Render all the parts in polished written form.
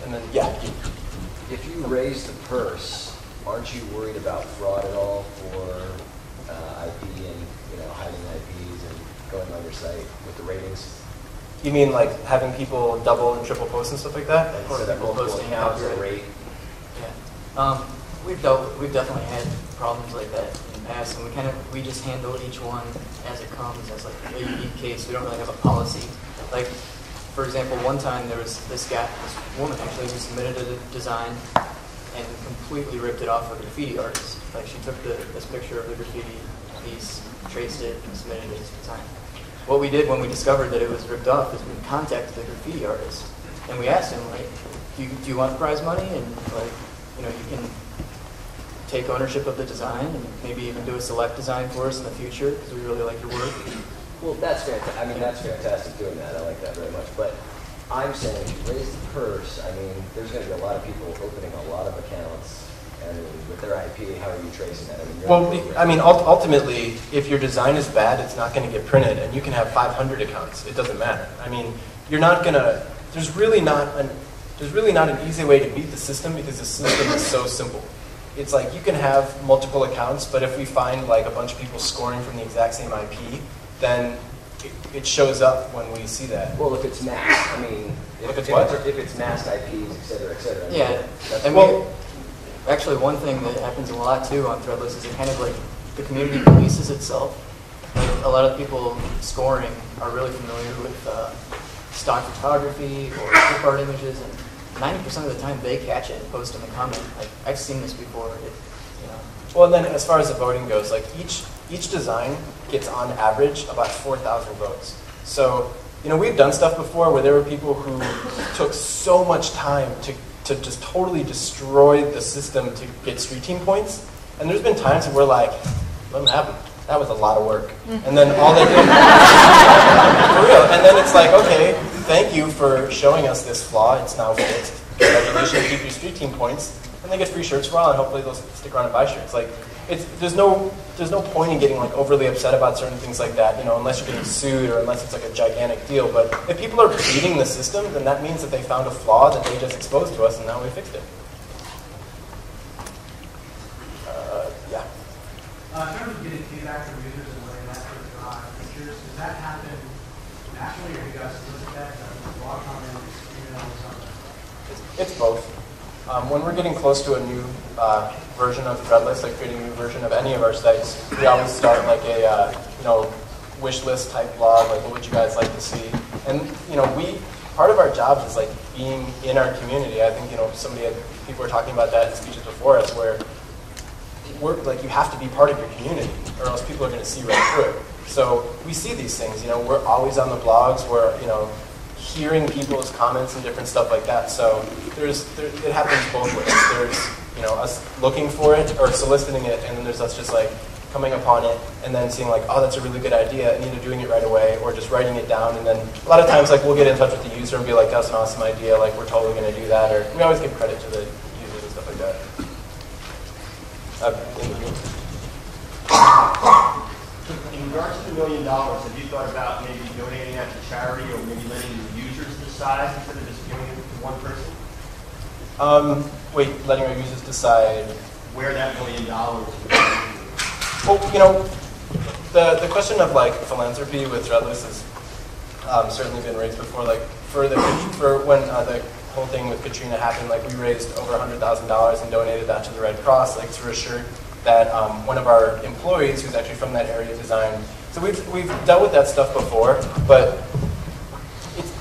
And then, yeah. If you raise the purse, aren't you worried about fraud at all for IP and hiding IPs and going on your site with the ratings? You mean like having people double and triple post and stuff like that? Or that multiple accounts at a rate? Yeah. We've definitely had problems like that in the past, and we just handle each one as it comes, as like a unique case. We don't really have a policy. Like, for example, one time there was this woman actually who submitted a design and completely ripped it off a graffiti artist. Like, she took this picture of the graffiti piece, traced it, and submitted it as design. What we did when we discovered that it was ripped off is we contacted the graffiti artist, and we asked him, like, do you want prize money? And like, you can take ownership of the design and maybe even do a select design for us in the future because we really like your work. Well, that's fantastic. I mean, that's fantastic doing that. I like that very much. But I'm saying if you raise the purse, I mean, there's going to be a lot of people opening a lot of accounts. And with their IP, how are you tracing that? I mean, ultimately, if your design is bad, it's not going to get printed, and you can have 500 accounts. It doesn't matter. I mean, you're not going to. There's really not an easy way to beat the system because the system is so simple. It's like you can have multiple accounts, but if we find like a bunch of people scoring from the exact same IP, then it shows up when we see that. Well, if it's masked, I mean, if it's masked IPs, et cetera, et cetera. Yeah. Actually, one thing that happens a lot too on Threadless is it kind of like the community polices itself. Like, a lot of people scoring are really familiar with stock photography or strip art images, and 90% of the time they catch it and post in the comment. Like, I've seen this before. Well, and then as far as the voting goes, like each design gets on average about 4,000 votes. So we've done stuff before where there were people who took so much time to just totally destroy the system to get street team points. And there's been times where we're like, let them have them. That was a lot of work. And then all they did, for real. And then it's like, okay, thank you for showing us this flaw. It's now fixed. Congratulations, keep your street team points. And they get free shirts for a while, and hopefully they'll stick around and buy shirts. Like, there's no point in getting like overly upset about certain things like that, unless you're getting sued or unless it's like a gigantic deal. But if people are beating the system, then that means that they found a flaw that they just exposed to us, and now we fixed it. Yeah. In terms of getting feedback from users and letting that features, does that happen naturally, or do you guys look at that? Blog comments, emails, something? It's both. When we're getting close to a new version of Threadless, like creating a new version of any of our sites, we always start like a wish list type blog, like what would you guys like to see? And part of our jobs is like being in our community. I think people were talking about that in speeches before us, where you have to be part of your community, or else people are going to see right through it. So we see these things. We're always on the blogs. We're hearing people's comments and different stuff like that. So it happens both ways. There's us looking for it or soliciting it, and then there's us just like coming upon it and then seeing like, oh, that's a really good idea, and either doing it right away or just writing it down. And then a lot of times like we'll get in touch with the user and be like, that's an awesome idea, like we're totally going to do that. Or we always give credit to the users and stuff like that. In regards to the $1 million, have you thought about maybe donating that to charity or maybe letting the users decide instead of just giving it to one person? Letting our users decide where that $1 million Well, the question of like philanthropy with Threadless has certainly been raised before. Like for when the whole thing with Katrina happened, like we raised over $100,000 and donated that to the Red Cross, like through a shirt that one of our employees, who's actually from that area, designed. So we've dealt with that stuff before, but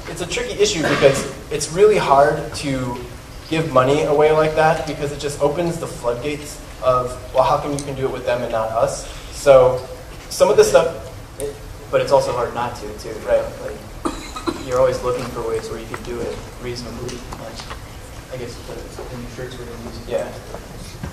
it's a tricky issue because it's really hard to give money away like that because it just opens the floodgates of, well, how come you can do it with them and not us? So some of the stuff, but it's also hard not to too, right? Like you're always looking for ways where you can do it reasonably. And I guess the new shirts we're using. Yeah.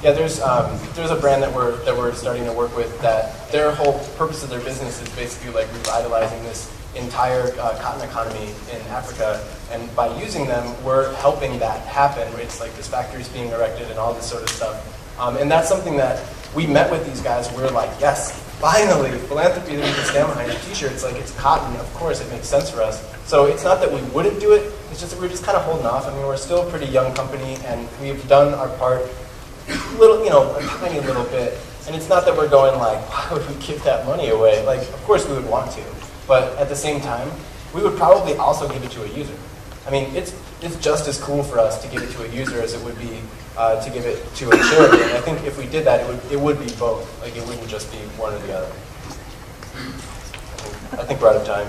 Yeah, there's a brand that we're starting to work with that their whole purpose of their business is basically like revitalizing this entire cotton economy in Africa, and by using them, we're helping that happen. It's like this factory's being erected and all this sort of stuff, and that's something that we met with these guys. We're like, yes, finally, philanthropy that we can stand behind. A t-shirt, it's like it's cotton. Of course, it makes sense for us. So it's not that we wouldn't do it. It's just that we're just kind of holding off. I mean, we're still a pretty young company, and we've done our part, a tiny little bit. And it's not that we're going like, why would we give that money away? Like, of course we would want to, but at the same time, we would probably also give it to a user. I mean, it's just as cool for us to give it to a user as it would be to give it to a charity. And I think if we did that, it would be both. Like, it wouldn't just be one or the other. I think we're out of time.